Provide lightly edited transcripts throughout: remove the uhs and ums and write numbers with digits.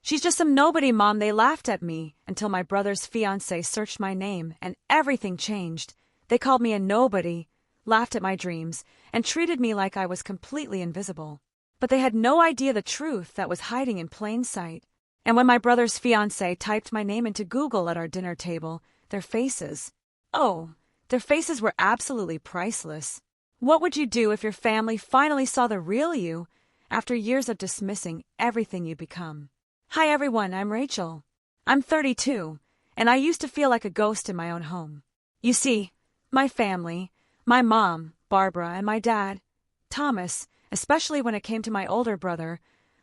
"She's just some nobody, Mom." They laughed at me until my brother's fiancée searched my name and everything changed. They called me a nobody, laughed at my dreams, and treated me like I was completely invisible. But they had no idea the truth that was hiding in plain sight. And when my brother's fiancée typed my name into Google at our dinner table, their faces were absolutely priceless. What would you do if your family finally saw the real you after years of dismissing everything you become? Hi everyone, I'm Rachel. I'm 32, and I used to feel like a ghost in my own home. You see, my family, my mom, Barbara, and my dad, Thomas, especially when it came to my older brother,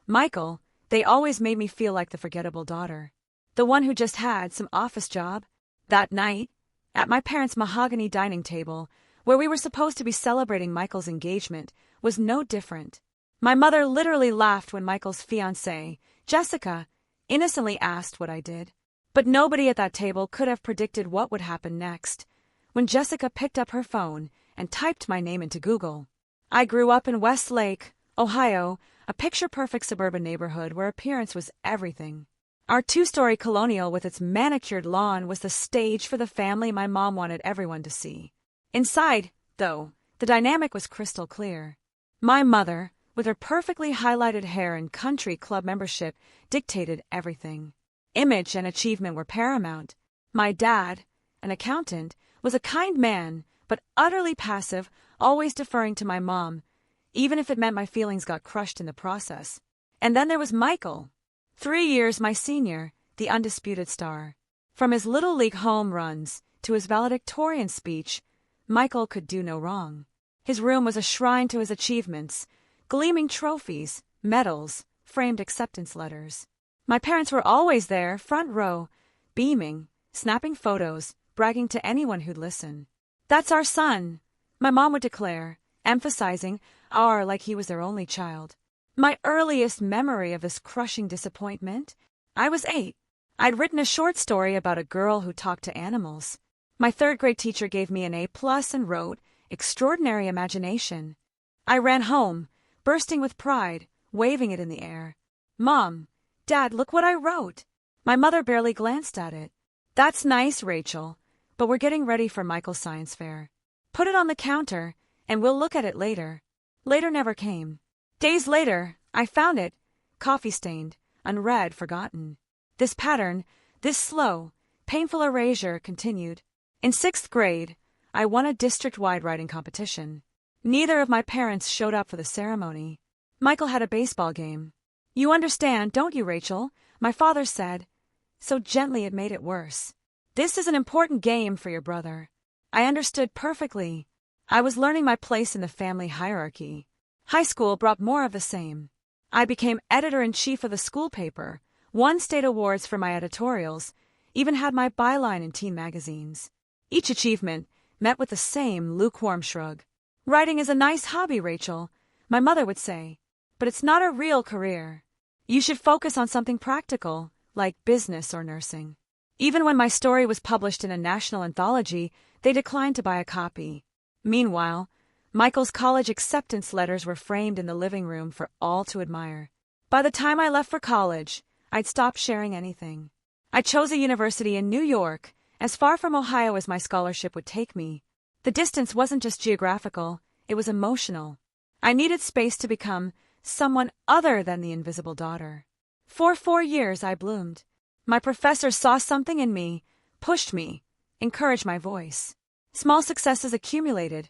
Michael, they always made me feel like the forgettable daughter. The one who just had some office job. That night, at my parents' mahogany dining table, where we were supposed to be celebrating Michael's engagement, was no different. My mother literally laughed when Michael's fiancée, Jessica, innocently asked what I did. But nobody at that table could have predicted what would happen next, when Jessica picked up her phone and typed my name into Google. I grew up in Westlake, Ohio, a picture-perfect suburban neighborhood where appearance was everything. Our two-story colonial with its manicured lawn was the stage for the family my mom wanted everyone to see. Inside, though, the dynamic was crystal clear. My mother, with her perfectly highlighted hair and country club membership, dictated everything. Image and achievement were paramount. My dad, an accountant, was a kind man, but utterly passive, always deferring to my mom, even if it meant my feelings got crushed in the process. And then there was Michael, 3 years my senior, the undisputed star. From his Little League home runs to his valedictorian speech, Michael could do no wrong. His room was a shrine to his achievements, gleaming trophies, medals, framed acceptance letters. My parents were always there, front row, beaming, snapping photos, bragging to anyone who'd listen. "That's our son," my mom would declare, emphasizing our like he was their only child. My earliest memory of this crushing disappointment? I was 8. I'd written a short story about a girl who talked to animals. My third-grade teacher gave me an A+ and wrote, "Extraordinary imagination." I ran home, bursting with pride, waving it in the air. "Mom, Dad, look what I wrote." My mother barely glanced at it. "That's nice, Rachel, but we're getting ready for Michael's science fair. Put it on the counter, and we'll look at it later." Later never came. Days later, I found it, coffee-stained, unread, forgotten. This pattern, this slow, painful erasure continued. In 6th grade, I won a district-wide writing competition. Neither of my parents showed up for the ceremony. Michael had a baseball game. "You understand, don't you, Rachel?" my father said. So gently it made it worse. "This is an important game for your brother." I understood perfectly. I was learning my place in the family hierarchy. High school brought more of the same. I became editor-in-chief of the school paper, won state awards for my editorials, even had my byline in teen magazines. Each achievement met with the same lukewarm shrug. "Writing is a nice hobby, Rachel," my mother would say, "but it's not a real career. You should focus on something practical, like business or nursing." Even when my story was published in a national anthology, they declined to buy a copy. Meanwhile, Michael's college acceptance letters were framed in the living room for all to admire. By the time I left for college, I'd stopped sharing anything. I chose a university in New York, as far from Ohio as my scholarship would take me. The distance wasn't just geographical, it was emotional. I needed space to become someone other than the invisible daughter. For 4 years I bloomed. My professors saw something in me, pushed me, encouraged my voice. Small successes accumulated.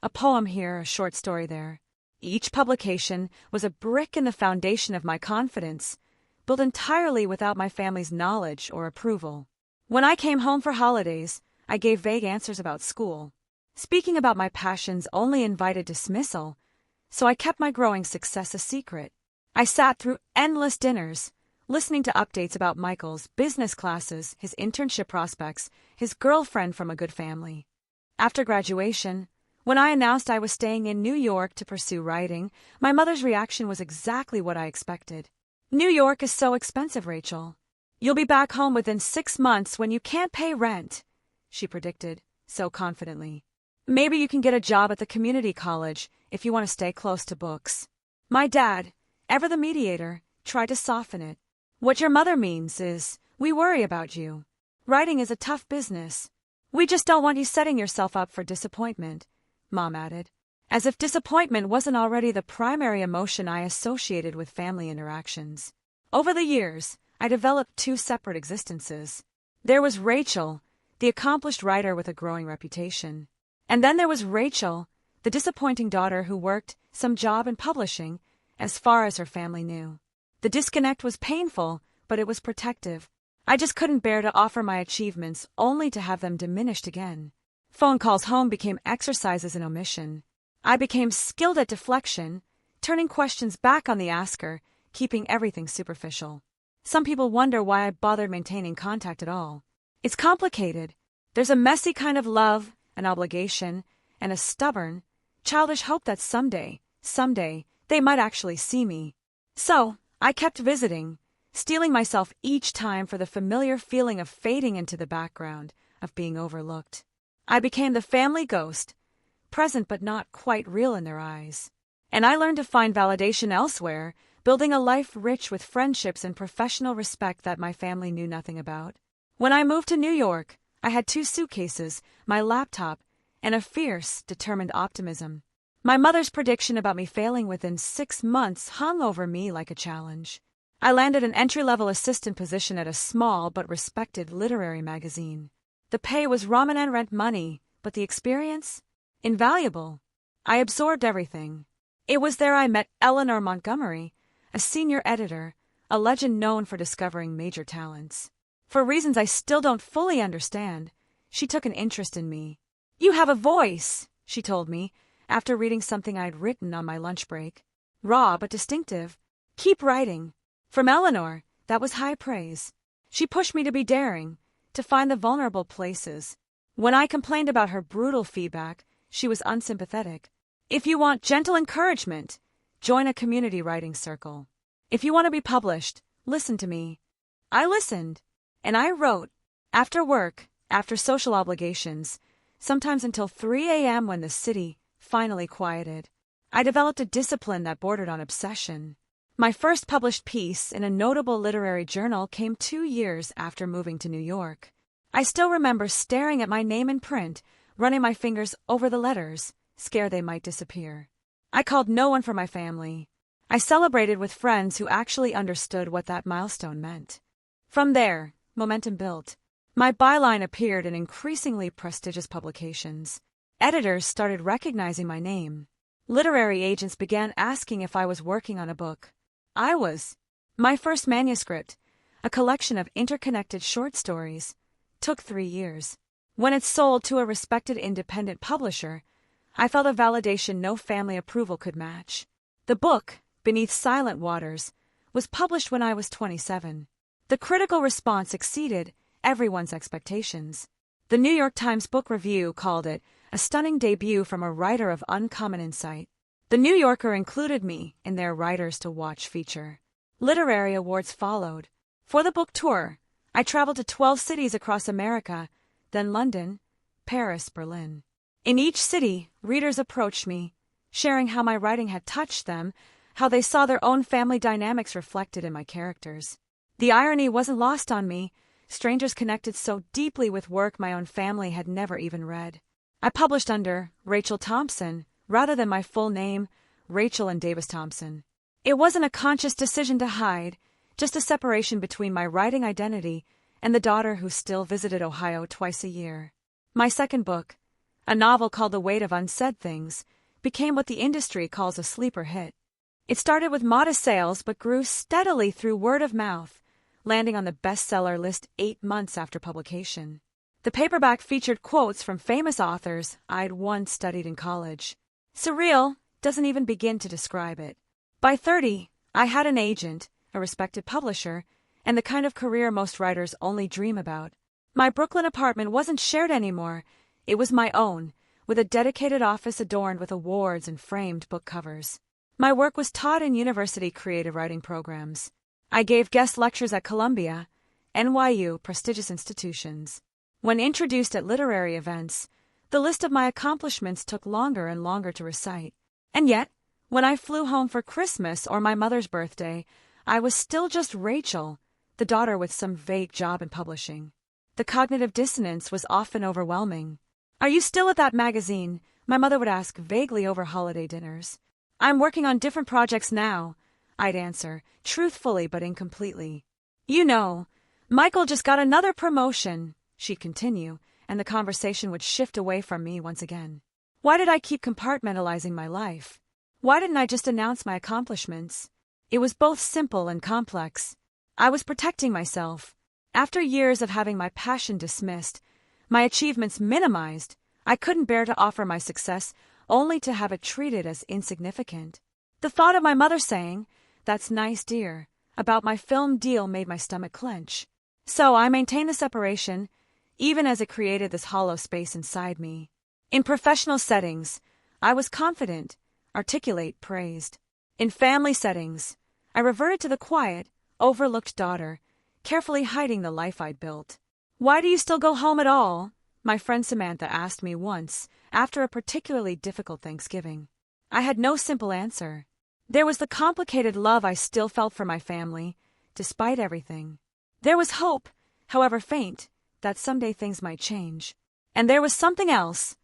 A poem here, a short story there. Each publication was a brick in the foundation of my confidence, built entirely without my family's knowledge or approval. When I came home for holidays, I gave vague answers about school. Speaking about my passions only invited dismissal, so I kept my growing success a secret. I sat through endless dinners, listening to updates about Michael's business classes, his internship prospects, his girlfriend from a good family. After graduation, when I announced I was staying in New York to pursue writing, my mother's reaction was exactly what I expected. "New York is so expensive, Rachel. You'll be back home within 6 months when you can't pay rent," she predicted, so confidently. "Maybe you can get a job at the community college if you want to stay close to books." My dad, ever the mediator, tried to soften it. What your mother means is, we worry about you. Writing is a tough business. We just don't want you setting yourself up for disappointment, Mom added, as if disappointment wasn't already the primary emotion I associated with family interactions. Over the years, I developed two separate existences. There was Rachel, the accomplished writer with a growing reputation. And then there was Rachel, the disappointing daughter who worked some job in publishing, as far as her family knew. The disconnect was painful, but it was protective. I just couldn't bear to offer my achievements only to have them diminished again. Phone calls home became exercises in omission. I became skilled at deflection, turning questions back on the asker, keeping everything superficial. Some people wonder why I bothered maintaining contact at all. It's complicated. There's a messy kind of love, an obligation, and a stubborn, childish hope that someday, they might actually see me. So, I kept visiting, steeling myself each time for the familiar feeling of fading into the background, of being overlooked. I became the family ghost, present but not quite real in their eyes. And I learned to find validation elsewhere, building a life rich with friendships and professional respect that my family knew nothing about. When I moved to New York, I had 2 suitcases, my laptop, and a fierce, determined optimism. My mother's prediction about me failing within 6 months hung over me like a challenge. I landed an entry-level assistant position at a small but respected literary magazine. The pay was ramen and rent money, but the experience? Invaluable. I absorbed everything. It was there I met Eleanor Montgomery, a senior editor, a legend known for discovering major talents. For reasons I still don't fully understand, she took an interest in me. "You have a voice," she told me, after reading something I'd written on my lunch break. "Raw but distinctive. Keep writing." From Eleanor, that was high praise. She pushed me to be daring, to find the vulnerable places. When I complained about her brutal feedback, she was unsympathetic. "If you want gentle encouragement, join a community writing circle. If you want to be published, listen to me." I listened, and I wrote, after work, after social obligations, sometimes until 3 a.m. when the city finally quieted. I developed a discipline that bordered on obsession. My first published piece in a notable literary journal came 2 years after moving to New York. I still remember staring at my name in print, running my fingers over the letters, scared they might disappear. I called no one from my family. I celebrated with friends who actually understood what that milestone meant. From there, momentum built. My byline appeared in increasingly prestigious publications. Editors started recognizing my name. Literary agents began asking if I was working on a book. I was. My first manuscript, a collection of interconnected short stories, took 3 years. When it sold to a respected independent publisher, I felt a validation no family approval could match. The book, Beneath Silent Waters, was published when I was 27. The critical response exceeded everyone's expectations. The New York Times Book Review called it a stunning debut from a writer of uncommon insight. The New Yorker included me in their Writers to Watch feature. Literary awards followed. For the book tour, I traveled to 12 cities across America, then London, Paris, Berlin. In each city, readers approached me, sharing how my writing had touched them, how they saw their own family dynamics reflected in my characters. The irony wasn't lost on me. Strangers connected so deeply with work my own family had never even read. I published under Rachel Thompson, rather than my full name, Rachel and Davis Thompson. It wasn't a conscious decision to hide, just a separation between my writing identity and the daughter who still visited Ohio twice a year. My second book, a novel called The Weight of Unsaid Things, became what the industry calls a sleeper hit. It started with modest sales but grew steadily through word of mouth, landing on the bestseller list 8 months after publication. The paperback featured quotes from famous authors I'd once studied in college. Surreal doesn't even begin to describe it. By 30, I had an agent, a respected publisher, and the kind of career most writers only dream about. My Brooklyn apartment wasn't shared anymore. It was my own, with a dedicated office adorned with awards and framed book covers. My work was taught in university creative writing programs. I gave guest lectures at Columbia, NYU, prestigious institutions. When introduced at literary events, the list of my accomplishments took longer and longer to recite. And yet, when I flew home for Christmas or my mother's birthday, I was still just Rachel, the daughter with some vague job in publishing. The cognitive dissonance was often overwhelming. "Are you still at that magazine?" my mother would ask vaguely over holiday dinners. "I'm working on different projects now," I'd answer, truthfully but incompletely. "You know, Michael just got another promotion," she'd continue, and the conversation would shift away from me once again. Why did I keep compartmentalizing my life? Why didn't I just announce my accomplishments? It was both simple and complex. I was protecting myself. After years of having my passion dismissed, my achievements minimized, I couldn't bear to offer my success only to have it treated as insignificant. The thought of my mother saying, "That's nice, dear," about my film deal made my stomach clench. So I maintained the separation, even as it created this hollow space inside me. In professional settings, I was confident, articulate, praised. In family settings, I reverted to the quiet, overlooked daughter, carefully hiding the life I'd built. "Why do you still go home at all?" my friend Samantha asked me once, after a particularly difficult Thanksgiving. I had no simple answer. There was the complicated love I still felt for my family, despite everything. There was hope, however faint, that someday things might change. And there was something else,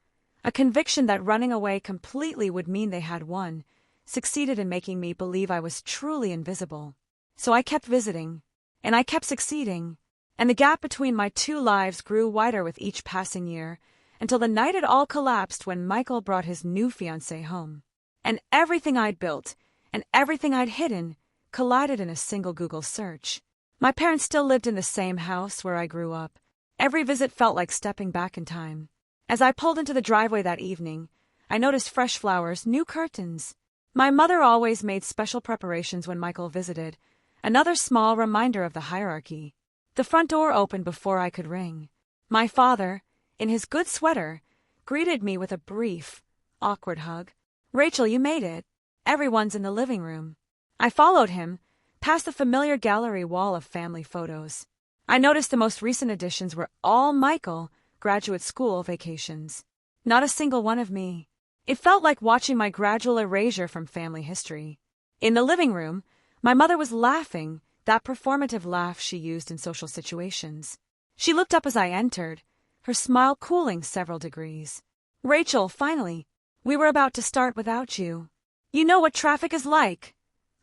a conviction that running away completely would mean they had won, succeeded in making me believe I was truly invisible. So I kept visiting, and I kept succeeding, and the gap between my two lives grew wider with each passing year, until the night it all collapsed when Michael brought his new fiancée home. And everything I'd built, and everything I'd hidden, collided in a single Google search. My parents still lived in the same house where I grew up. Every visit felt like stepping back in time. As I pulled into the driveway that evening, I noticed fresh flowers, new curtains. My mother always made special preparations when Michael visited, another small reminder of the hierarchy. The front door opened before I could ring. My father, in his good sweater, greeted me with a brief, awkward hug. "Rachel, you made it. Everyone's in the living room." I followed him, past the familiar gallery wall of family photos. I noticed the most recent additions were all Michael, graduate school vacations. Not a single one of me. It felt like watching my gradual erasure from family history. In the living room, my mother was laughing, that performative laugh she used in social situations. She looked up as I entered, her smile cooling several degrees. "Rachel, finally. We were about to start without you. You know what traffic is like,"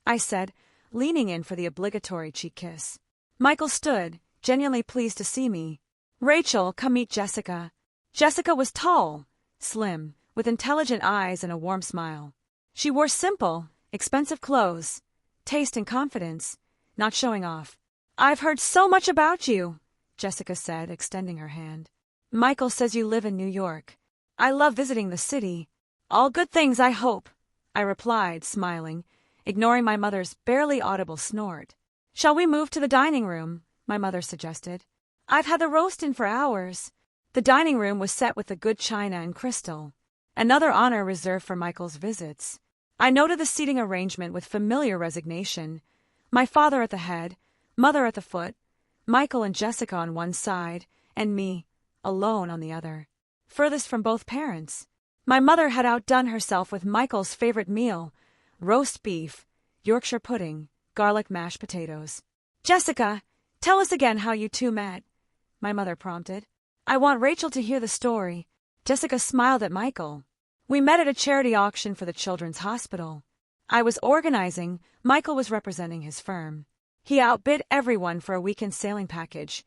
I said, leaning in for the obligatory cheek kiss. Michael stood, genuinely pleased to see me. "Rachel, come meet Jessica." Jessica was tall, slim, with intelligent eyes and a warm smile. She wore simple, expensive clothes, taste and confidence, not showing off. "I've heard so much about you," Jessica said, extending her hand. "Michael says you live in New York. I love visiting the city. All good things, I hope," I replied, smiling, ignoring my mother's barely audible snort. "Shall we move to the dining room?" my mother suggested. "I've had the roast in for hours." The dining room was set with the good china and crystal, another honor reserved for Michael's visits. I noted the seating arrangement with familiar resignation. My father at the head, mother at the foot, Michael and Jessica on one side, and me, alone on the other, furthest from both parents. My mother had outdone herself with Michael's favorite meal, roast beef, Yorkshire pudding, garlic mashed potatoes. "Jessica, tell us again how you two met," my mother prompted. "I want Rachel to hear the story." Jessica smiled at Michael. "We met at a charity auction for the Children's Hospital. I was organizing, Michael was representing his firm. He outbid everyone for a weekend sailing package,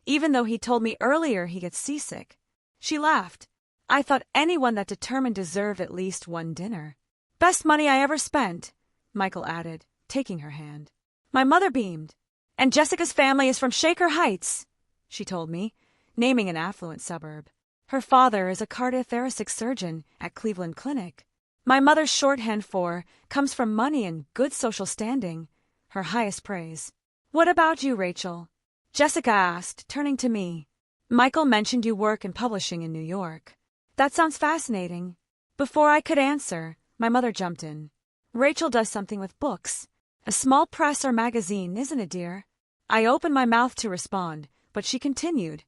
even though he told me earlier he gets seasick." She laughed. "I thought anyone that determined deserved at least one dinner." "Best money I ever spent," Michael added, taking her hand. My mother beamed. "And Jessica's family is from Shaker Heights," she told me, naming an affluent suburb. "Her father is a cardiothoracic surgeon at Cleveland Clinic." My mother's shorthand for comes from money and good social standing, her highest praise. "What about you, Rachel?" Jessica asked, turning to me. "Michael mentioned you work in publishing in New York." "That sounds fascinating." Before I could answer, my mother jumped in. "Rachel does something with books. A small press or magazine, isn't it, dear?" I opened my mouth to respond, but she continued.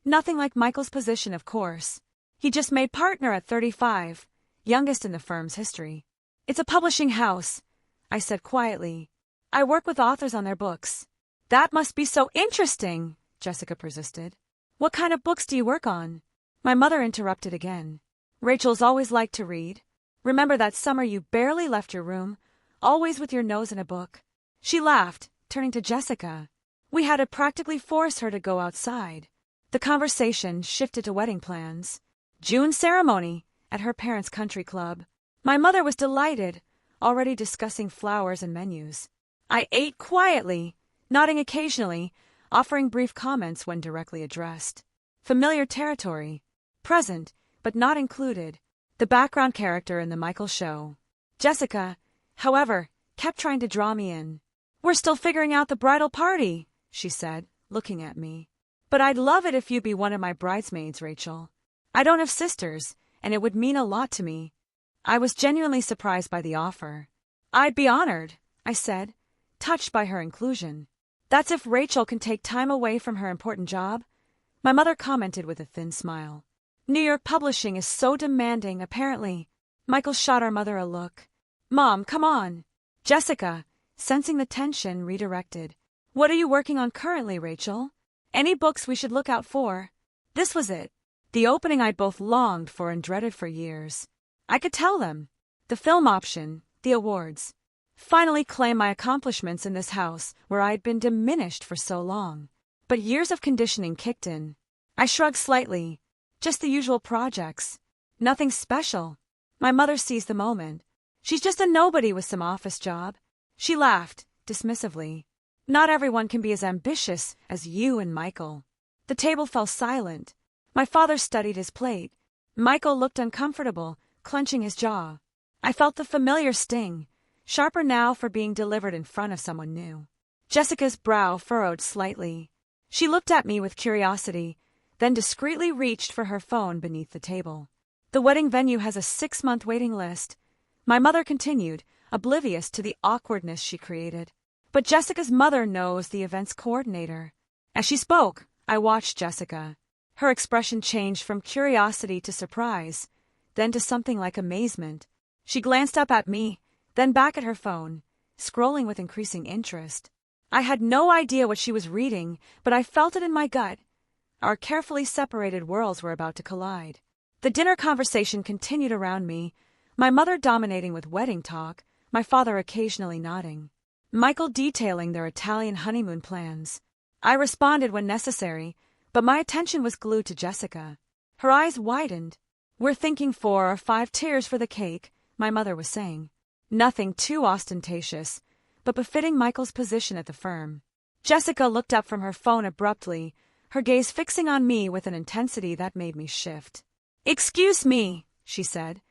"Nothing like Michael's position, of course. He just made partner at 35, youngest in the firm's history. It's a publishing house," I said quietly. "I work with authors on their books." That must be so interesting, Jessica persisted. What kind of books do you work on? My mother interrupted again. Rachel's always liked to read. Remember that summer you barely left your room, always with your nose in a book? She laughed, turning to Jessica. We had to practically force her to go outside. The conversation shifted to wedding plans. June ceremony at her parents' country club. My mother was delighted, already discussing flowers and menus. I ate quietly, nodding occasionally, offering brief comments when directly addressed. Familiar territory. Present, but not included. The background character in the Michael show. Jessica, however, kept trying to draw me in. We're still figuring out the bridal party, she said, looking at me. But I'd love it if you'd be one of my bridesmaids, Rachel. I don't have sisters, and it would mean a lot to me. I was genuinely surprised by the offer. I'd be honored, I said, touched by her inclusion. That's if Rachel can take time away from her important job. My mother commented with a thin smile. New York publishing is so demanding, apparently. Michael shot our mother a look. Mom, come on. Jessica, sensing the tension, redirected. What are you working on currently, Rachel? Any books we should look out for? This was it. The opening I'd both longed for and dreaded for years. I could tell them. The film option, the awards. Finally claim my accomplishments in this house where I'd been diminished for so long. But years of conditioning kicked in. I shrugged slightly. Just the usual projects. Nothing special. My mother seized the moment. She's just a nobody with some office job. She laughed, dismissively. Not everyone can be as ambitious as you and Michael. The table fell silent. My father studied his plate. Michael looked uncomfortable, clenching his jaw. I felt the familiar sting, sharper now for being delivered in front of someone new. Jessica's brow furrowed slightly. She looked at me with curiosity, then discreetly reached for her phone beneath the table. The wedding venue has a 6-month waiting list. My mother continued, oblivious to the awkwardness she created. But Jessica's mother knows the event's coordinator. As she spoke, I watched Jessica. Her expression changed from curiosity to surprise, then to something like amazement. She glanced up at me, then back at her phone, scrolling with increasing interest. I had no idea what she was reading, but I felt it in my gut. Our carefully separated worlds were about to collide. The dinner conversation continued around me, my mother dominating with wedding talk, my father occasionally nodding. Michael detailing their Italian honeymoon plans. I responded when necessary, but my attention was glued to Jessica. Her eyes widened. We're thinking 4 or 5 tiers for the cake, my mother was saying. Nothing too ostentatious, but befitting Michael's position at the firm. Jessica looked up from her phone abruptly, her gaze fixing on me with an intensity that made me shift. Excuse me, she said,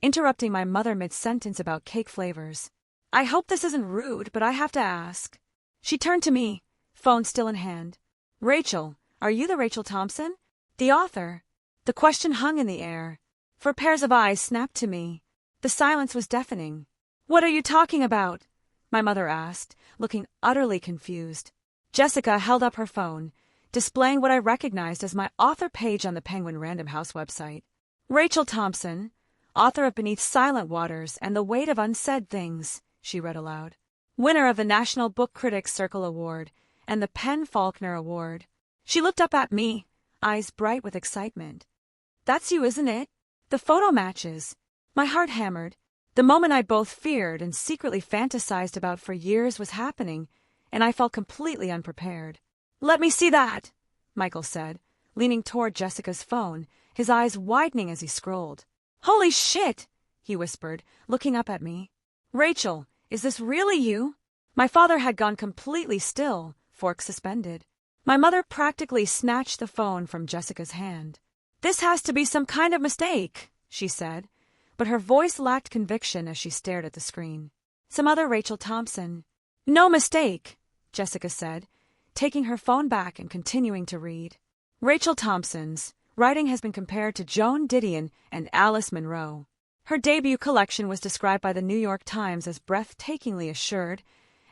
interrupting my mother mid-sentence about cake flavors. I hope this isn't rude, but I have to ask. She turned to me, phone still in hand. Rachel, are you the Rachel Thompson? The author? The question hung in the air. 4 pairs of eyes snapped to me. The silence was deafening. What are you talking about? My mother asked, looking utterly confused. Jessica held up her phone, displaying what I recognized as my author page on the Penguin Random House website. Rachel Thompson, author of Beneath Silent Waters and the Weight of Unsaid Things, she read aloud. Winner of the National Book Critics Circle Award and the Penn Faulkner Award. She looked up at me, eyes bright with excitement. That's you, isn't it? The photo matches. My heart hammered. The moment I both feared and secretly fantasized about for years was happening, and I felt completely unprepared. Let me see that, Michael said, leaning toward Jessica's phone, his eyes widening as he scrolled. Holy shit, he whispered, looking up at me. Rachel, is this really you? My father had gone completely still, fork suspended. My mother practically snatched the phone from Jessica's hand. This has to be some kind of mistake, she said, but her voice lacked conviction as she stared at the screen. Some other Rachel Thompson. No mistake, Jessica said, taking her phone back and continuing to read. Rachel Thompson's writing has been compared to Joan Didion and Alice Munro. Her debut collection was described by the New York Times as breathtakingly assured,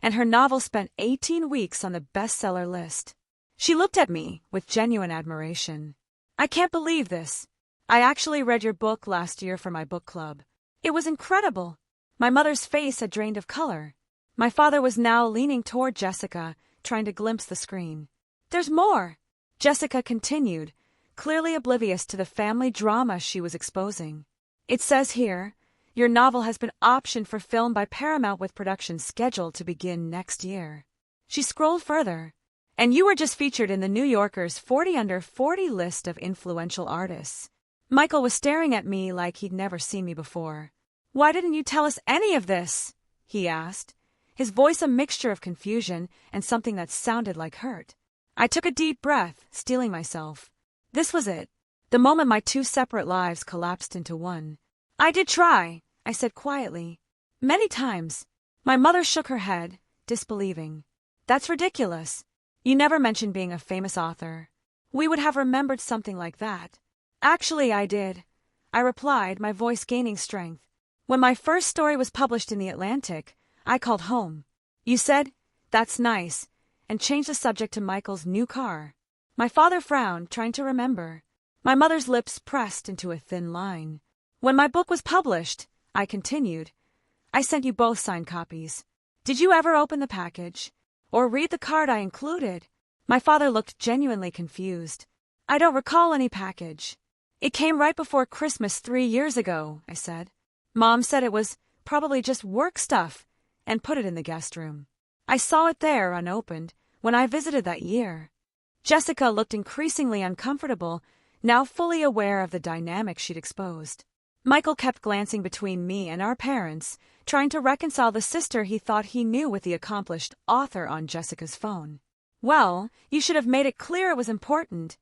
and her novel spent 18 weeks on the bestseller list. She looked at me with genuine admiration. I can't believe this. I actually read your book last year for my book club. It was incredible. My mother's face had drained of color. My father was now leaning toward Jessica, trying to glimpse the screen. "There's more," Jessica continued, clearly oblivious to the family drama she was exposing. "It says here, your novel has been optioned for film by Paramount with production scheduled to begin next year." She scrolled further. "And you were just featured in the New Yorker's 40 Under 40 list of influential artists." Michael was staring at me like he'd never seen me before. "Why didn't you tell us any of this?" he asked, his voice a mixture of confusion and something that sounded like hurt. I took a deep breath, steeling myself. This was it, the moment my two separate lives collapsed into one. "I did try," I said quietly. "Many times." My mother shook her head, disbelieving. "That's ridiculous. You never mentioned being a famous author. We would have remembered something like that." "Actually, I did," I replied, my voice gaining strength. "When my first story was published in The Atlantic, I called home. You said, 'That's nice,' and changed the subject to Michael's new car." My father frowned, trying to remember. My mother's lips pressed into a thin line. "When my book was published," I continued, "I sent you both signed copies. Did you ever open the package? Or read the card I included?" My father looked genuinely confused. "I don't recall any package. It came right before Christmas 3 years ago," I said. "Mom said it was probably just work stuff and put it in the guest room. I saw it there unopened when I visited that year." Jessica looked increasingly uncomfortable, now fully aware of the dynamic she'd exposed. Michael kept glancing between me and our parents, trying to reconcile the sister he thought he knew with the accomplished author on Jessica's phone. "Well, you should have made it clear it was important,"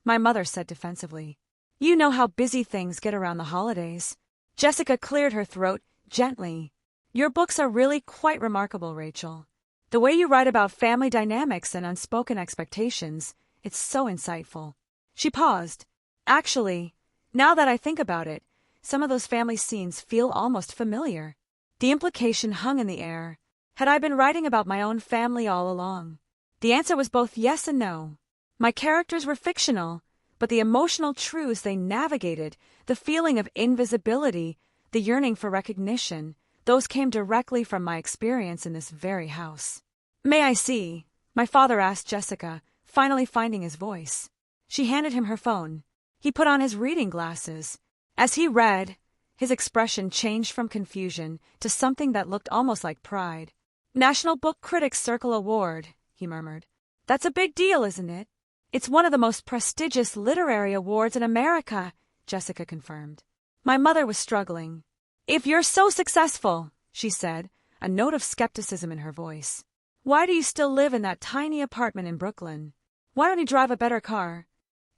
my mother said defensively. "You know how busy things get around the holidays." Jessica cleared her throat gently. "Your books are really quite remarkable, Rachel. The way you write about family dynamics and unspoken expectations, it's so insightful." She paused. "Actually, now that I think about it, some of those family scenes feel almost familiar." The implication hung in the air. Had I been writing about my own family all along? The answer was both yes and no. My characters were fictional, but the emotional truths they navigated, the feeling of invisibility, the yearning for recognition, those came directly from my experience in this very house. "May I see?" my father asked Jessica, finally finding his voice. She handed him her phone. He put on his reading glasses. As he read, his expression changed from confusion to something that looked almost like pride. "National Book Critics Circle Award," he murmured. "That's a big deal, isn't it?" "It's one of the most prestigious literary awards in America," Jessica confirmed. My mother was struggling. "If you're so successful," she said, a note of skepticism in her voice, "why do you still live in that tiny apartment in Brooklyn? Why don't you drive a better car?"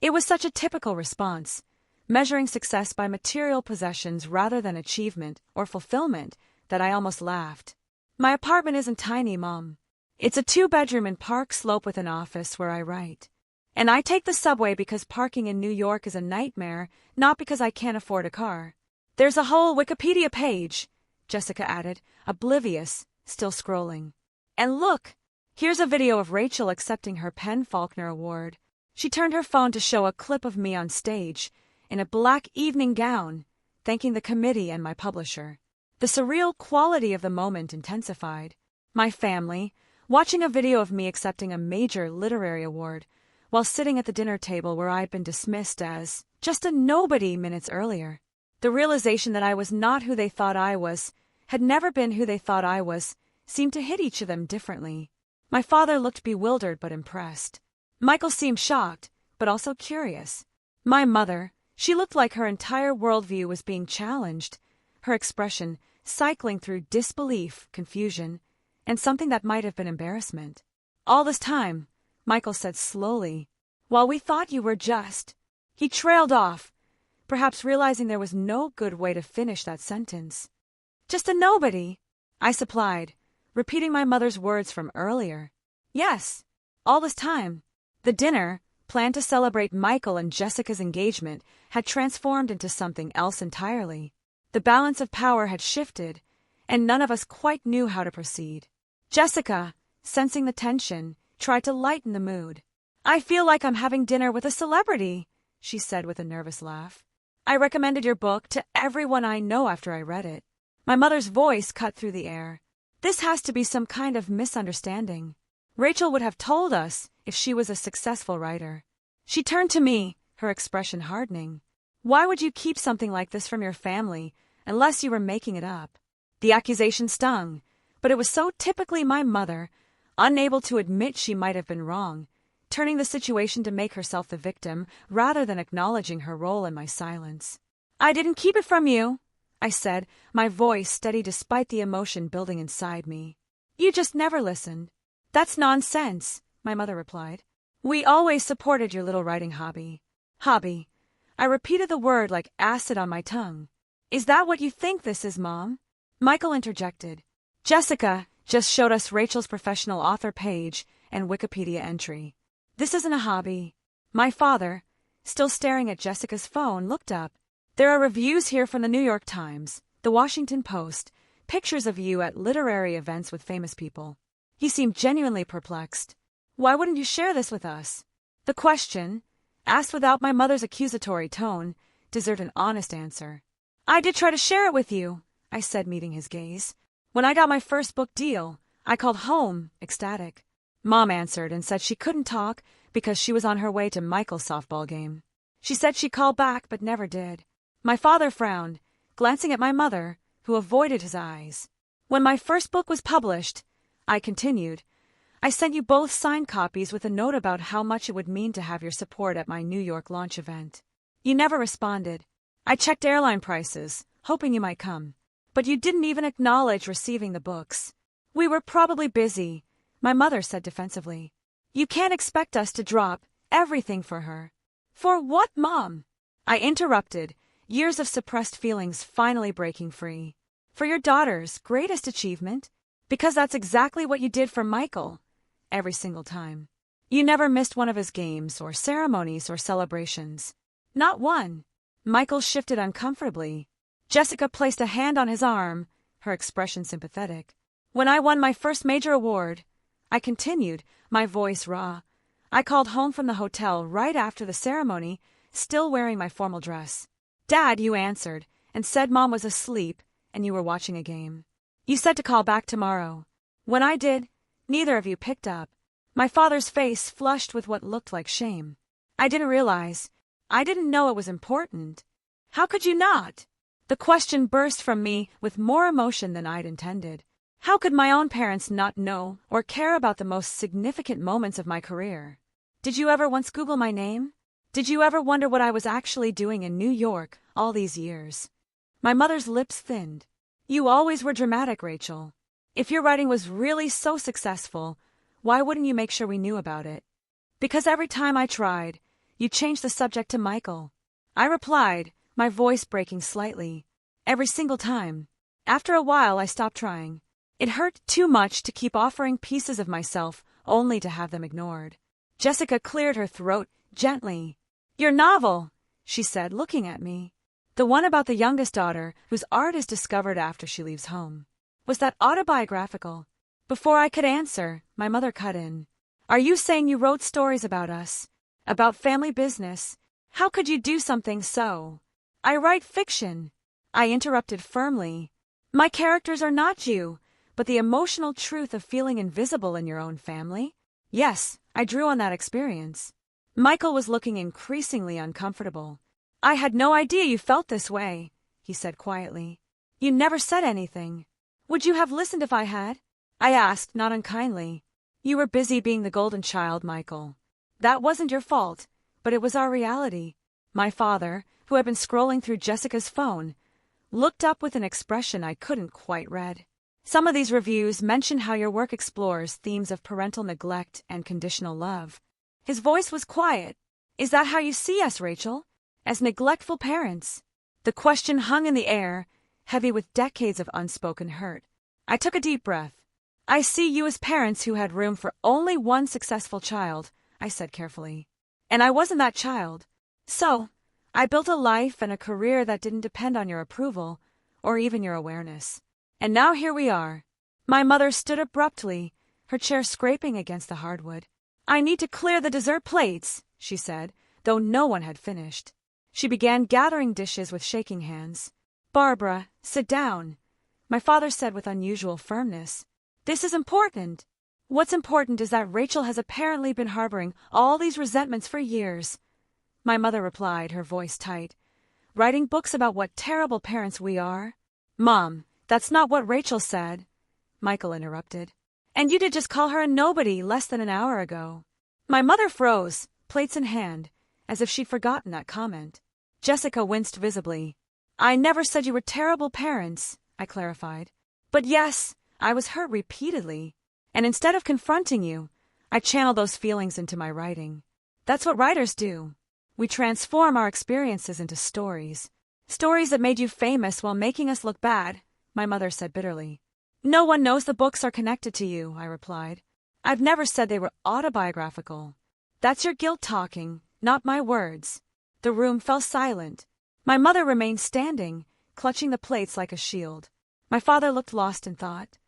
It was such a typical response, measuring success by material possessions rather than achievement or fulfillment, that I almost laughed. "My apartment isn't tiny, Mom. It's a 2-bedroom in Park Slope with an office where I write. And I take the subway because parking in New York is a nightmare, not because I can't afford a car." "There's a whole Wikipedia page," Jessica added, oblivious, still scrolling. "And look, here's a video of Rachel accepting her Penn Faulkner Award." She turned her phone to show a clip of me on stage, in a black evening gown, thanking the committee and my publisher. The surreal quality of the moment intensified. My family, watching a video of me accepting a major literary award, while sitting at the dinner table where I'd been dismissed as just a nobody minutes earlier. The realization that I was not who they thought I was, had never been who they thought I was, seemed to hit each of them differently. My father looked bewildered but impressed. Michael seemed shocked, but also curious. My mother, she looked like her entire worldview was being challenged, her expression cycling through disbelief, confusion, and something that might have been embarrassment. "All this time," Michael said slowly, "while we thought you were just—" He trailed off, perhaps realizing there was no good way to finish that sentence. "Just a nobody," I supplied, repeating my mother's words from earlier. "Yes, all this time." The dinner, planned to celebrate Michael and Jessica's engagement, had transformed into something else entirely. The balance of power had shifted, and none of us quite knew how to proceed. Jessica, sensing the tension, tried to lighten the mood. "I feel like I'm having dinner with a celebrity," she said with a nervous laugh. "I recommended your book to everyone I know after I read it." My mother's voice cut through the air. "This has to be some kind of misunderstanding." Rachel would have told us if she was a successful writer. She turned to me, her expression hardening. Why would you keep something like this from your family unless you were making it up? The accusation stung, but it was so typically my mother, unable to admit she might have been wrong, turning the situation to make herself the victim rather than acknowledging her role in my silence. I didn't keep it from you, I said, my voice steady despite the emotion building inside me. You just never listened. That's nonsense, my mother replied. We always supported your little writing hobby. Hobby. I repeated the word like acid on my tongue. Is that what you think this is, Mom? Michael interjected. Jessica just showed us Rachel's professional author page and Wikipedia entry. This isn't a hobby. My father, still staring at Jessica's phone, looked up. There are reviews here from the New York Times, the Washington Post, pictures of you at literary events with famous people. He seemed genuinely perplexed. Why wouldn't you share this with us? The question, asked without my mother's accusatory tone, deserved an honest answer. I did try to share it with you, I said, meeting his gaze. When I got my first book deal, I called home, ecstatic. Mom answered and said she couldn't talk because she was on her way to Michael's softball game. She said she'd call back but never did. My father frowned, glancing at my mother, who avoided his eyes. When my first book was published, I continued, I sent you both signed copies with a note about how much it would mean to have your support at my New York launch event. You never responded. I checked airline prices, hoping you might come. But you didn't even acknowledge receiving the books. We were probably busy, my mother said defensively. You can't expect us to drop everything for her. For what, Mom? I interrupted, years of suppressed feelings finally breaking free. For your daughter's greatest achievement? Because that's exactly what you did for Michael. Every single time. You never missed one of his games or ceremonies or celebrations. Not one. Michael shifted uncomfortably. Jessica placed a hand on his arm, her expression sympathetic. When I won my first major award, I continued, my voice raw. I called home from the hotel right after the ceremony, still wearing my formal dress. Dad, you answered, and said Mom was asleep and you were watching a game. You said to call back tomorrow. When I did, neither of you picked up. My father's face flushed with what looked like shame. I didn't realize. I didn't know it was important. How could you not? The question burst from me with more emotion than I'd intended. How could my own parents not know or care about the most significant moments of my career? Did you ever once Google my name? Did you ever wonder what I was actually doing in New York all these years? My mother's lips thinned. You always were dramatic, Rachel. If your writing was really so successful, why wouldn't you make sure we knew about it? Because every time I tried, you changed the subject to Michael. I replied, my voice breaking slightly. Every single time. After a while, I stopped trying. It hurt too much to keep offering pieces of myself only to have them ignored. Jessica cleared her throat gently. Your novel, she said, looking at me. The one about the youngest daughter whose art is discovered after she leaves home. Was that autobiographical? Before I could answer, my mother cut in. Are you saying you wrote stories about us? About family business? How could you do something so? I write fiction. I interrupted firmly. My characters are not you, but the emotional truth of feeling invisible in your own family? Yes, I drew on that experience. Michael was looking increasingly uncomfortable. I had no idea you felt this way, he said quietly. You never said anything. Would you have listened if I had? I asked, not unkindly. You were busy being the golden child, Michael. That wasn't your fault, but it was our reality. My father, who had been scrolling through Jessica's phone, looked up with an expression I couldn't quite read. Some of these reviews mention how your work explores themes of parental neglect and conditional love. His voice was quiet. Is that how you see us, Rachel? As neglectful parents? The question hung in the air, heavy with decades of unspoken hurt. I took a deep breath. I see you as parents who had room for only one successful child, I said carefully. And I wasn't that child. So, I built a life and a career that didn't depend on your approval, or even your awareness. And now here we are. My mother stood abruptly, her chair scraping against the hardwood. I need to clear the dessert plates, she said, though no one had finished. She began gathering dishes with shaking hands. Barbara, sit down, my father said with unusual firmness. This is important. What's important is that Rachel has apparently been harboring all these resentments for years. My mother replied, her voice tight. Writing books about what terrible parents we are? Mom, that's not what Rachel said, Michael interrupted. And you did just call her a nobody less than an hour ago. My mother froze, plates in hand, as if she'd forgotten that comment. Jessica winced visibly. I never said you were terrible parents, I clarified. But yes, I was hurt repeatedly. And instead of confronting you, I channeled those feelings into my writing. That's what writers do. We transform our experiences into stories. Stories that made you famous while making us look bad, my mother said bitterly. No one knows the books are connected to you, I replied. I've never said they were autobiographical. That's your guilt talking, not my words. The room fell silent. My mother remained standing, clutching the plates like a shield. My father looked lost in thought.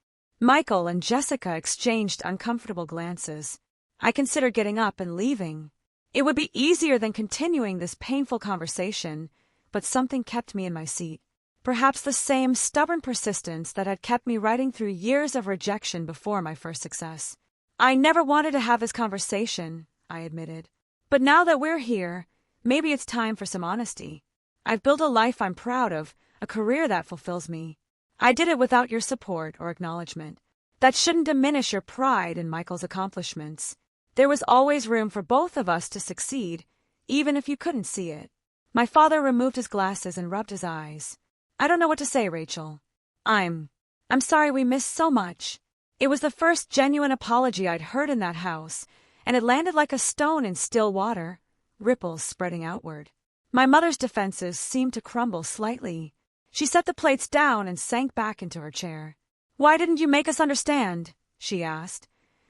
Michael and Jessica exchanged uncomfortable glances. I considered getting up and leaving. It would be easier than continuing this painful conversation, but something kept me in my seat. Perhaps the same stubborn persistence that had kept me writing through years of rejection before my first success. I never wanted to have this conversation, I admitted. But now that we're here, maybe it's time for some honesty. I've built a life I'm proud of, a career that fulfills me. I did it without your support or acknowledgement. That shouldn't diminish your pride in Michael's accomplishments. There was always room for both of us to succeed, even if you couldn't see it. My father removed his glasses and rubbed his eyes. I don't know what to say, Rachel. I'm sorry we missed so much. It was the first genuine apology I'd heard in that house, and it landed like a stone in still water, ripples spreading outward. My mother's defenses seemed to crumble slightly. She set the plates down and sank back into her chair. Why didn't you make us understand? She asked,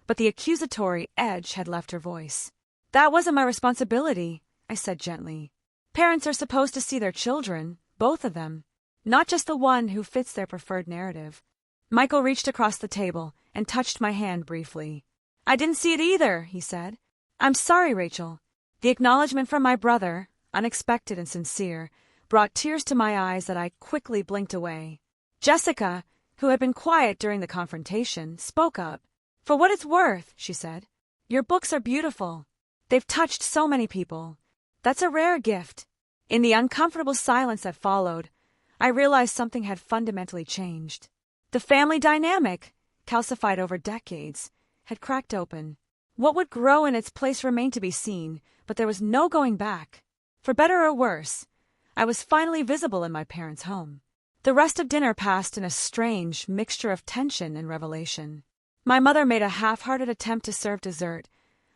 but the accusatory edge had left her voice. That wasn't my responsibility, I said gently. Parents are supposed to see their children, both of them, not just the one who fits their preferred narrative. Michael reached across the table and touched my hand briefly. I didn't see it either, he said. I'm sorry, Rachel. The acknowledgement from my brother, unexpected and sincere, brought tears to my eyes that I quickly blinked away. Jessica, who had been quiet during the confrontation, spoke up. For what it's worth, she said, your books are beautiful. They've touched so many people. That's a rare gift. In the uncomfortable silence that followed, I realized something had fundamentally changed. The family dynamic, calcified over decades, had cracked open. What would grow in its place remained to be seen, but there was no going back. For better or worse, I was finally visible in my parents' home. The rest of dinner passed in a strange mixture of tension and revelation. My mother made a half-hearted attempt to serve dessert,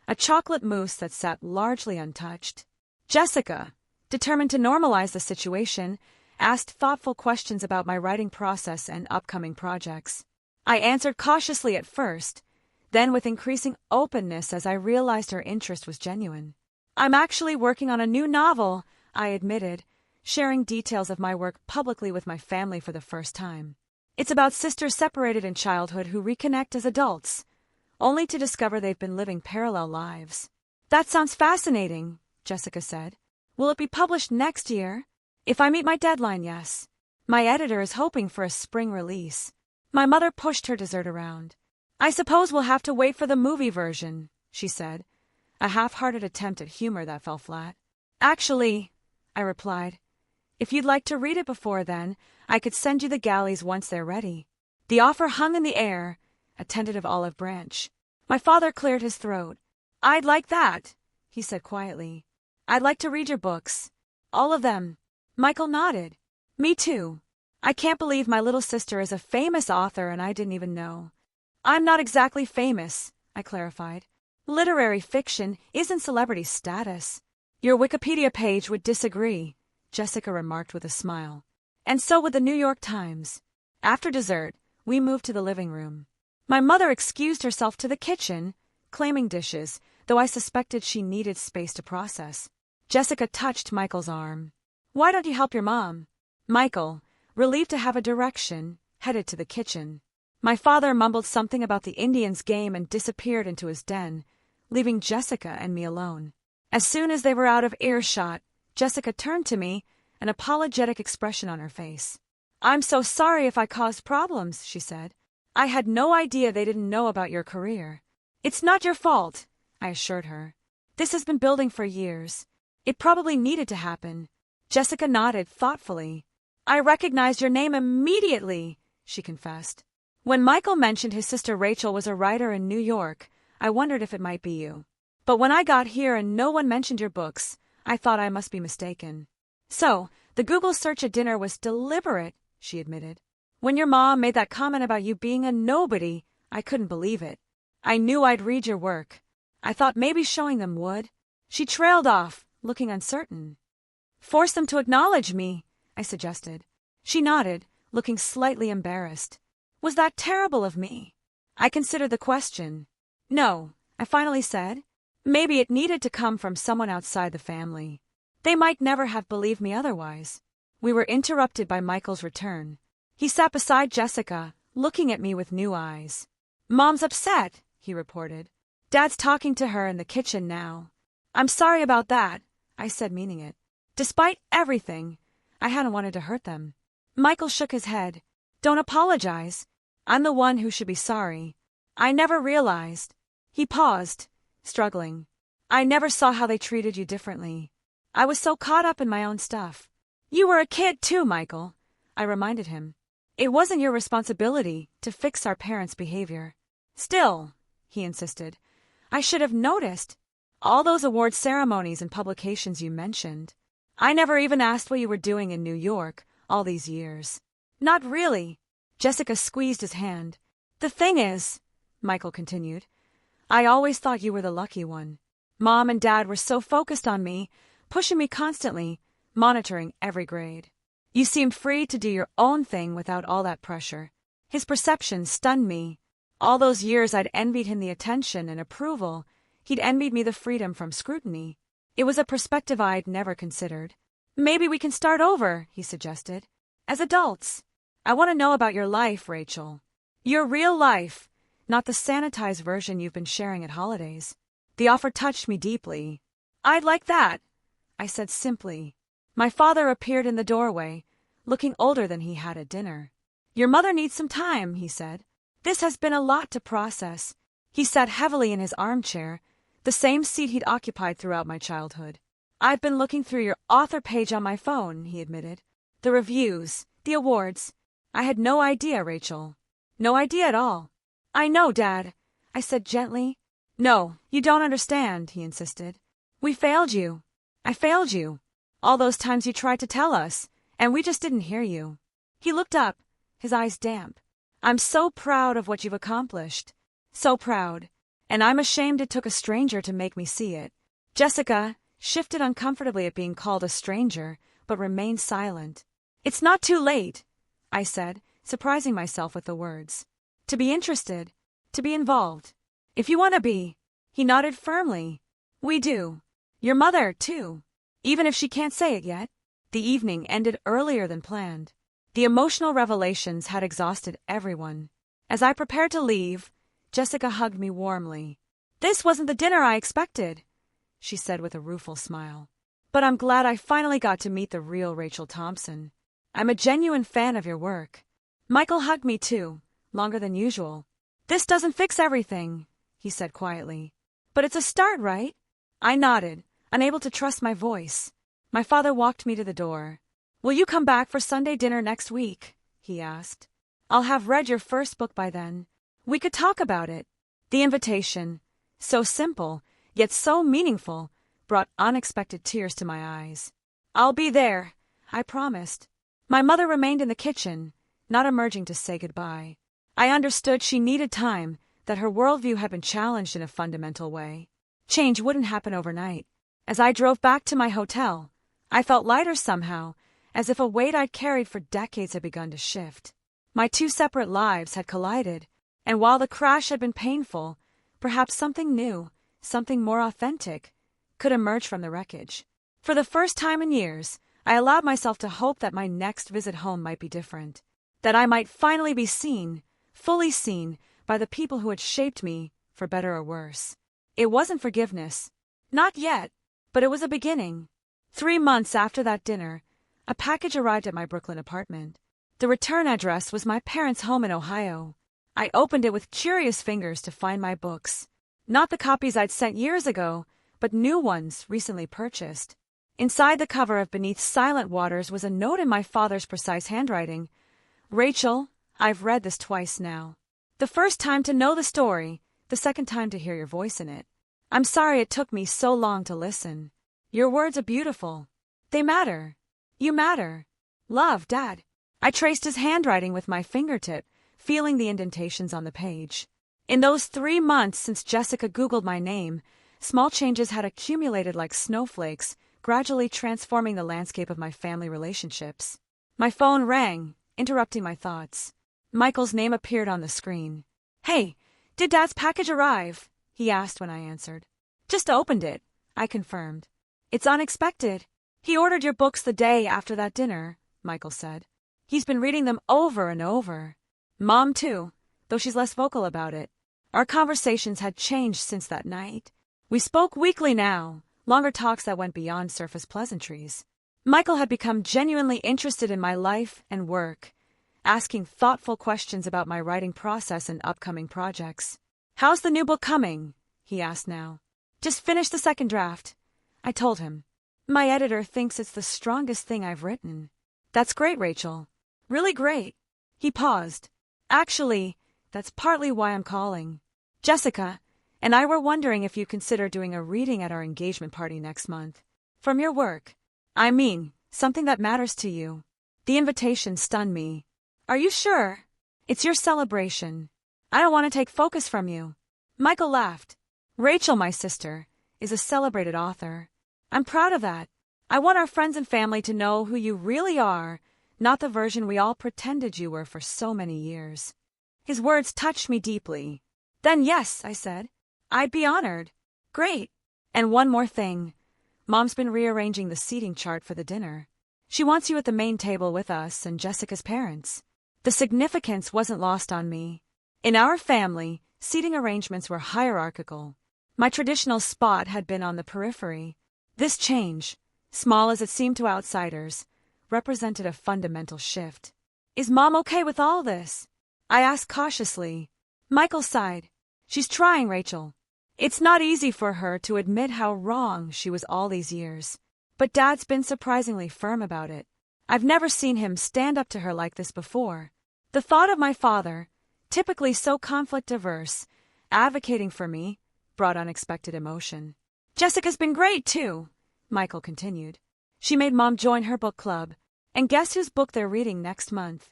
a chocolate mousse that sat largely untouched. Jessica, determined to normalize the situation, asked thoughtful questions about my writing process and upcoming projects. I answered cautiously at first, then with increasing openness as I realized her interest was genuine. I'm actually working on a new novel, I admitted, sharing details of my work publicly with my family for the first time. It's about sisters separated in childhood who reconnect as adults, only to discover they've been living parallel lives. That sounds fascinating, Jessica said. Will it be published next year? If I meet my deadline, yes. My editor is hoping for a spring release. My mother pushed her dessert around. I suppose we'll have to wait for the movie version, she said, a half-hearted attempt at humor that fell flat. Actually, I replied, if you'd like to read it before then, I could send you the galleys once they're ready. The offer hung in the air, a tentative olive branch. My father cleared his throat. I'd like that, he said quietly. I'd like to read your books. All of them. Michael nodded. Me too. I can't believe my little sister is a famous author and I didn't even know. I'm not exactly famous, I clarified. Literary fiction isn't celebrity status. Your Wikipedia page would disagree, Jessica remarked with a smile. And so would the New York Times. After dessert, we moved to the living room. My mother excused herself to the kitchen, claiming dishes, though I suspected she needed space to process. Jessica touched Michael's arm. Why don't you help your mom? Michael, relieved to have a direction, headed to the kitchen. My father mumbled something about the Indians' game and disappeared into his den, leaving Jessica and me alone. As soon as they were out of earshot, Jessica turned to me, an apologetic expression on her face. I'm so sorry if I caused problems, she said. I had no idea they didn't know about your career. It's not your fault, I assured her. This has been building for years. It probably needed to happen. Jessica nodded thoughtfully. I recognized your name immediately, she confessed. When Michael mentioned his sister Rachel was a writer in New York, I wondered if it might be you. But when I got here and no one mentioned your books, I thought I must be mistaken. So, the Google search at dinner was deliberate, she admitted. When your mom made that comment about you being a nobody, I couldn't believe it. I knew I'd read your work. I thought maybe showing them would. She trailed off, looking uncertain. Force them to acknowledge me, I suggested. She nodded, looking slightly embarrassed. Was that terrible of me? I considered the question. No, I finally said. Maybe it needed to come from someone outside the family. They might never have believed me otherwise. We were interrupted by Michael's return. He sat beside Jessica, looking at me with new eyes. Mom's upset, he reported. Dad's talking to her in the kitchen now. I'm sorry about that, I said, meaning it. Despite everything, I hadn't wanted to hurt them. Michael shook his head. Don't apologize. I'm the one who should be sorry. I never realized. He paused, struggling. I never saw how they treated you differently. I was so caught up in my own stuff. You were a kid too, Michael, I reminded him. It wasn't your responsibility to fix our parents' behavior. Still, he insisted, I should have noticed. All those award ceremonies and publications you mentioned. I never even asked what you were doing in New York all these years. Not really. Jessica squeezed his hand. The thing is, Michael continued, I always thought you were the lucky one. Mom and Dad were so focused on me, pushing me constantly, monitoring every grade. You seemed free to do your own thing without all that pressure. His perception stunned me. All those years I'd envied him the attention and approval. He'd envied me the freedom from scrutiny. It was a perspective I'd never considered. Maybe we can start over, he suggested. As adults. I want to know about your life, Rachel. Your real life, not the sanitized version you've been sharing at holidays. The offer touched me deeply. I'd like that, I said simply. My father appeared in the doorway, looking older than he had at dinner. Your mother needs some time, he said. This has been a lot to process. He sat heavily in his armchair, the same seat he'd occupied throughout my childhood. I've been looking through your author page on my phone, he admitted. The reviews, the awards. I had no idea, Rachel. No idea at all. I know, Dad, I said gently. No, you don't understand, he insisted. We failed you. I failed you. All those times you tried to tell us, and we just didn't hear you. He looked up, his eyes damp. I'm so proud of what you've accomplished. So proud. And I'm ashamed it took a stranger to make me see it. Jessica shifted uncomfortably at being called a stranger, but remained silent. It's not too late, I said, surprising myself with the words. To be interested, to be involved. If you want to be. He nodded firmly. We do. Your mother, too. Even if she can't say it yet. The evening ended earlier than planned. The emotional revelations had exhausted everyone. As I prepared to leave, Jessica hugged me warmly. This wasn't the dinner I expected, she said with a rueful smile. But I'm glad I finally got to meet the real Rachel Thompson. I'm a genuine fan of your work. Michael hugged me too, longer than usual. This doesn't fix everything, he said quietly. But it's a start, right? I nodded, unable to trust my voice. My father walked me to the door. Will you come back for Sunday dinner next week? He asked. I'll have read your first book by then. We could talk about it. The invitation, so simple, yet so meaningful, brought unexpected tears to my eyes. I'll be there, I promised. My mother remained in the kitchen, not emerging to say goodbye. I understood she needed time, that her worldview had been challenged in a fundamental way. Change wouldn't happen overnight. As I drove back to my hotel, I felt lighter somehow, as if a weight I'd carried for decades had begun to shift. My two separate lives had collided, and while the crash had been painful, perhaps something new, something more authentic, could emerge from the wreckage. For the first time in years, I allowed myself to hope that my next visit home might be different, that I might finally be seen, fully seen, by the people who had shaped me, for better or worse. It wasn't forgiveness. Not yet, but it was a beginning. 3 months after that dinner, a package arrived at my Brooklyn apartment. The return address was my parents' home in Ohio. I opened it with curious fingers to find my books. Not the copies I'd sent years ago, but new ones recently purchased. Inside the cover of Beneath Silent Waters was a note in my father's precise handwriting. Rachel, I've read this twice now. The first time to know the story, the second time to hear your voice in it. I'm sorry it took me so long to listen. Your words are beautiful. They matter. You matter. Love, Dad. I traced his handwriting with my fingertip, feeling the indentations on the page. In those 3 months since Jessica Googled my name, small changes had accumulated like snowflakes, gradually transforming the landscape of my family relationships. My phone rang, interrupting my thoughts. Michael's name appeared on the screen. Hey, did Dad's package arrive? He asked when I answered. Just opened it, I confirmed. It's unexpected. He ordered your books the day after that dinner, Michael said. He's been reading them over and over. Mom, too, though she's less vocal about it. Our conversations had changed since that night. We spoke weekly now, longer talks that went beyond surface pleasantries. Michael had become genuinely interested in my life and work, asking thoughtful questions about my writing process and upcoming projects. How's the new book coming? He asked now. Just finished the second draft, I told him. My editor thinks it's the strongest thing I've written. That's great, Rachel. Really great. He paused. Actually, that's partly why I'm calling. Jessica and I were wondering if you'd consider doing a reading at our engagement party next month. From your work. I mean, something that matters to you. The invitation stunned me. Are you sure? It's your celebration. I don't want to take focus from you. Michael laughed. Rachel, my sister, is a celebrated author. I'm proud of that. I want our friends and family to know who you really are, not the version we all pretended you were for so many years. His words touched me deeply. Then yes, I said. I'd be honored. Great. And one more thing. Mom's been rearranging the seating chart for the dinner. She wants you at the main table with us and Jessica's parents. The significance wasn't lost on me. In our family, seating arrangements were hierarchical. My traditional spot had been on the periphery. This change, small as it seemed to outsiders, represented a fundamental shift. Is Mom okay with all this? I asked cautiously. Michael sighed. She's trying, Rachel. It's not easy for her to admit how wrong she was all these years. But Dad's been surprisingly firm about it. I've never seen him stand up to her like this before. The thought of my father, typically so conflict-averse, advocating for me, brought unexpected emotion. Jessica's been great, too, Michael continued. She made Mom join her book club, and guess whose book they're reading next month?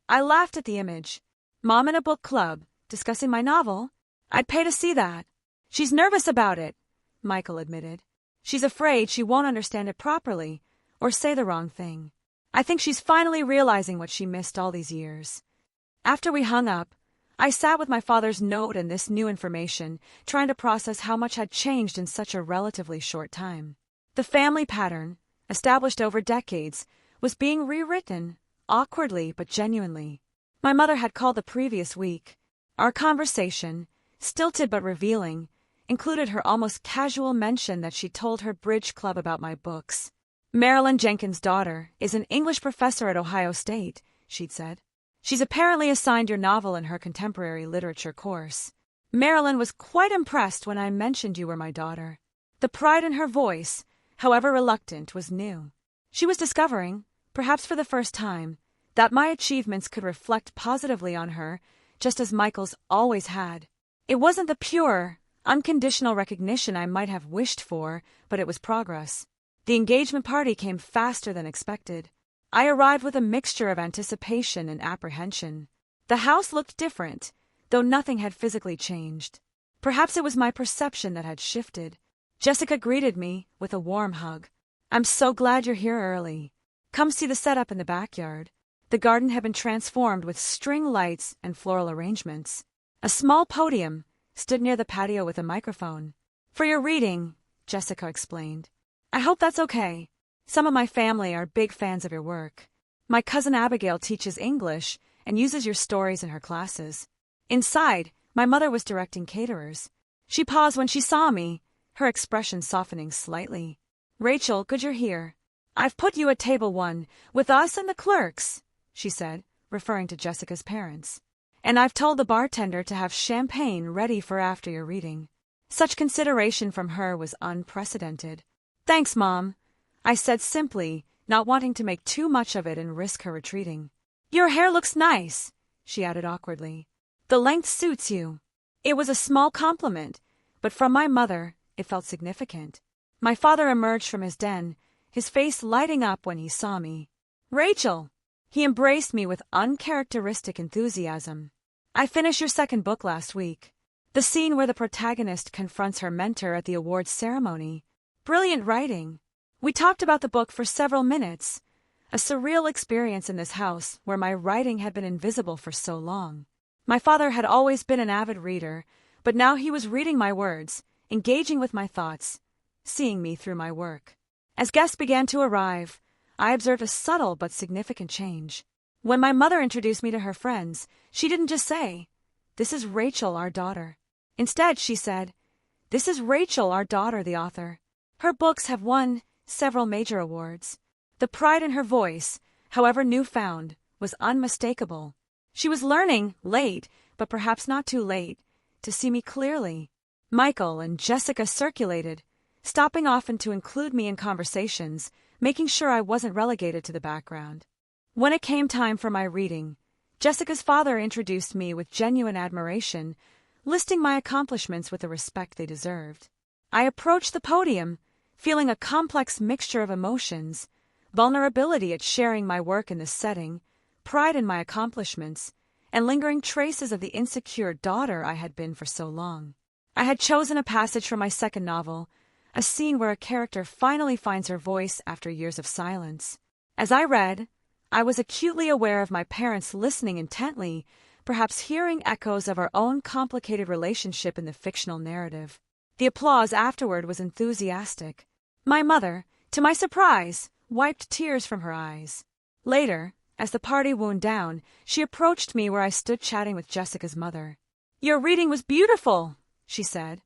I laughed at the image. Mom in a book club, discussing my novel? I'd pay to see that. She's nervous about it, Michael admitted. She's afraid she won't understand it properly, or say the wrong thing. I think she's finally realizing what she missed all these years. After we hung up, I sat with my father's note and this new information, trying to process how much had changed in such a relatively short time. The family pattern, established over decades, was being rewritten, awkwardly but genuinely. My mother had called the previous week. Our conversation, stilted but revealing, included her almost casual mention that she told her bridge club about my books. Marilyn Jenkins' daughter is an English professor at Ohio State, she'd said. She's apparently assigned your novel in her contemporary literature course. Marilyn was quite impressed when I mentioned you were my daughter. The pride in her voice, however reluctant, was new. She was discovering, perhaps for the first time, that my achievements could reflect positively on her, just as Michael's always had. It wasn't the pure, unconditional recognition I might have wished for, but it was progress. The engagement party came faster than expected. I arrived with a mixture of anticipation and apprehension. The house looked different, though nothing had physically changed. Perhaps it was my perception that had shifted. Jessica greeted me with a warm hug. I'm so glad you're here early. Come see the setup in the backyard. The garden had been transformed with string lights and floral arrangements. A small podium stood near the patio with a microphone. For your reading, Jessica explained. I hope that's okay. Some of my family are big fans of your work. My cousin Abigail teaches English and uses your stories in her classes. Inside, my mother was directing caterers. She paused when she saw me, her expression softening slightly. Rachel, good you're here. I've put you at table 1, with us and the clerks, she said, referring to Jessica's parents. And I've told the bartender to have champagne ready for after your reading. Such consideration from her was unprecedented. "Thanks, Mom," I said simply, not wanting to make too much of it and risk her retreating. "Your hair looks nice," she added awkwardly. "The length suits you." It was a small compliment, but from my mother, it felt significant. My father emerged from his den, his face lighting up when he saw me. "Rachel!" He embraced me with uncharacteristic enthusiasm. "I finished your second book last week." The scene where the protagonist confronts her mentor at the awards ceremony. Brilliant writing. We talked about the book for several minutes, a surreal experience in this house where my writing had been invisible for so long. My father had always been an avid reader, but now he was reading my words, engaging with my thoughts, seeing me through my work. As guests began to arrive, I observed a subtle but significant change. When my mother introduced me to her friends, she didn't just say, "This is Rachel, our daughter." Instead, she said, "This is Rachel, our daughter, the author. Her books have won several major awards." The pride in her voice, however newfound, was unmistakable. She was learning, late, but perhaps not too late, to see me clearly. Michael and Jessica circulated, stopping often to include me in conversations, making sure I wasn't relegated to the background. When it came time for my reading, Jessica's father introduced me with genuine admiration, listing my accomplishments with the respect they deserved. I approached the podium, feeling a complex mixture of emotions, vulnerability at sharing my work in this setting, pride in my accomplishments, and lingering traces of the insecure daughter I had been for so long. I had chosen a passage from my second novel, a scene where a character finally finds her voice after years of silence. As I read, I was acutely aware of my parents listening intently, perhaps hearing echoes of our own complicated relationship in the fictional narrative. The applause afterward was enthusiastic. My mother, to my surprise, wiped tears from her eyes. Later, as the party wound down, she approached me where I stood chatting with Jessica's mother. "Your reading was beautiful," she said,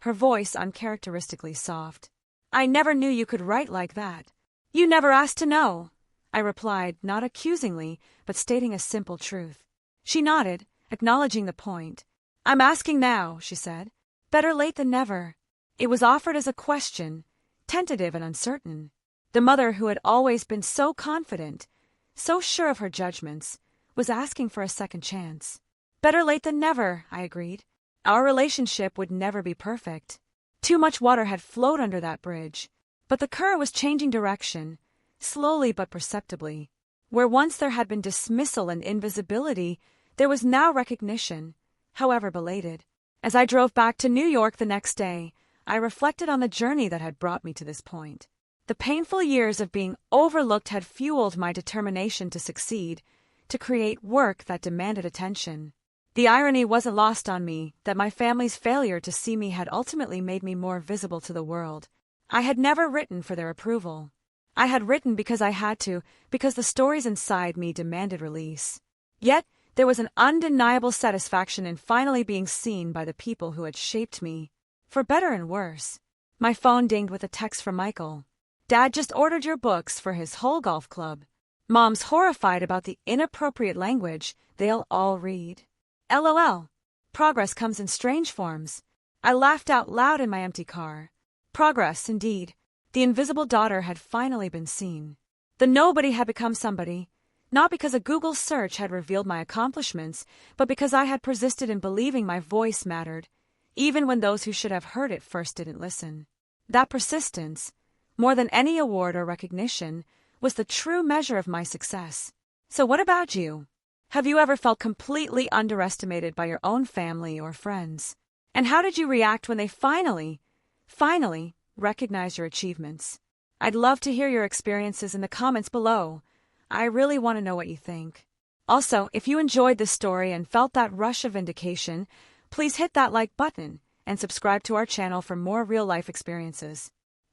her voice uncharacteristically soft. "I never knew you could write like that." "You never asked to know," I replied, not accusingly, but stating a simple truth. She nodded, acknowledging the point. "I'm asking now," she said. "Better late than never." It was offered as a question, tentative and uncertain. The mother who had always been so confident, so sure of her judgments, was asking for a second chance. "Better late than never," I agreed. Our relationship would never be perfect. Too much water had flowed under that bridge, but the current was changing direction, slowly but perceptibly. Where once there had been dismissal and invisibility, there was now recognition, however belated. As I drove back to New York the next day, I reflected on the journey that had brought me to this point. The painful years of being overlooked had fueled my determination to succeed, to create work that demanded attention. The irony wasn't lost on me that my family's failure to see me had ultimately made me more visible to the world. I had never written for their approval. I had written because I had to, because the stories inside me demanded release. Yet, there was an undeniable satisfaction in finally being seen by the people who had shaped me, for better and worse. My phone dinged with a text from Michael. "Dad just ordered your books for his whole golf club. Mom's horrified about the inappropriate language they'll all read. LOL. Progress comes in strange forms." I laughed out loud in my empty car. Progress, indeed. The invisible daughter had finally been seen. The nobody had become somebody, not because a Google search had revealed my accomplishments, but because I had persisted in believing my voice mattered, even when those who should have heard it first didn't listen. That persistence, more than any award or recognition, was the true measure of my success. So what about you? Have you ever felt completely underestimated by your own family or friends? And how did you react when they finally recognized your achievements? I'd love to hear your experiences in the comments below. I really want to know what you think. Also, if you enjoyed this story and felt that rush of vindication, please hit that like button and subscribe to our channel for more real-life experiences.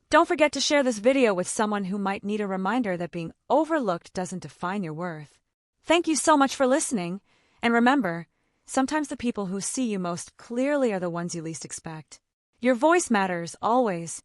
Don't forget to share this video with someone who might need a reminder that being overlooked doesn't define your worth. Thank you so much for listening, and remember, sometimes the people who see you most clearly are the ones you least expect. Your voice matters, always,